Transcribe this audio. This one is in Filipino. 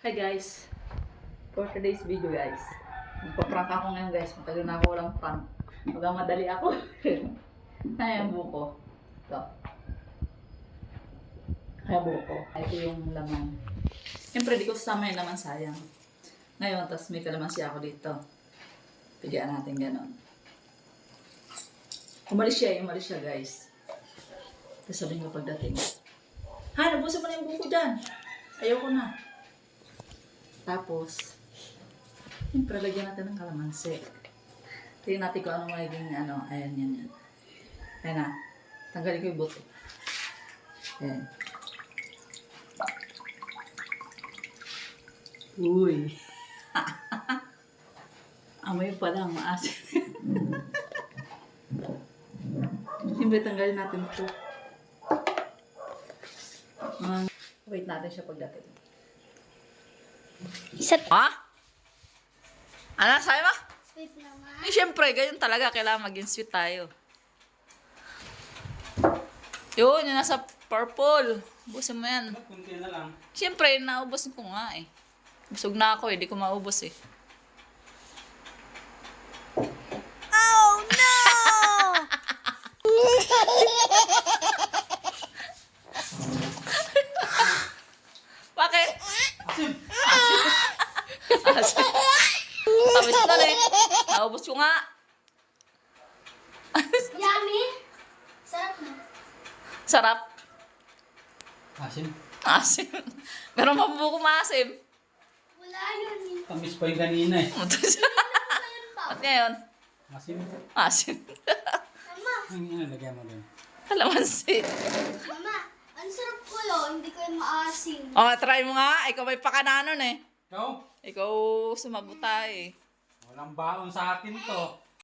Hi guys! For today's video guys, magpa-prank ako ngayon guys. Matagal na ako walang prank. Magmamadali ako. Ayan buko. Ito. Ayan buko. Ito yung laman. Siyempre di ko sasama yung laman, sayang. Ngayon, tapos may kalamansi ako dito. Pigyan natin ganon. Umalis siya guys. Tapos sabihin ko pagdating. Ha, nabusin mo na yung buko dyan. Ayoko na. Tapos, siyempre, lagyan natin ng kalamansi. Tingnan natin kung ano magiging ano. Ayan, yan. Ayan na. Tanggalin ko yung buto. Ayan. Uy. Amoy pa lang, maasin. Siyempre, tanggalin natin ito. Wait natin siya pagdating. Ha? Ano? Sabi mo? Sweet naman. Eh, syempre, ganyan talaga. Kailangan maging sweet tayo. Yun, yung nasa purple. Ubusin mo yan. Kunti na lang. Syempre, naubos ko nga eh. Busog na ako eh. Di ko maubos eh. Oh no! Bakit? Asin. Tamis na eh. Naubos ko nga. Yummy? Sarap na. Sarap. Asim. Asim. Meron pa buko maasim. Wala yun. Tamis pa yung kanina eh. Ayun pa. At ngayon, Asim. asim. Mama, Ang inalagay mo doon. Kalamansi. mama, ang sarap ko yun. Hindi ko yun maasim. O, try mo nga. Ikaw may pakananon eh. Ikaw? Ikaw sumabuta eh. Walang baon sa akin to.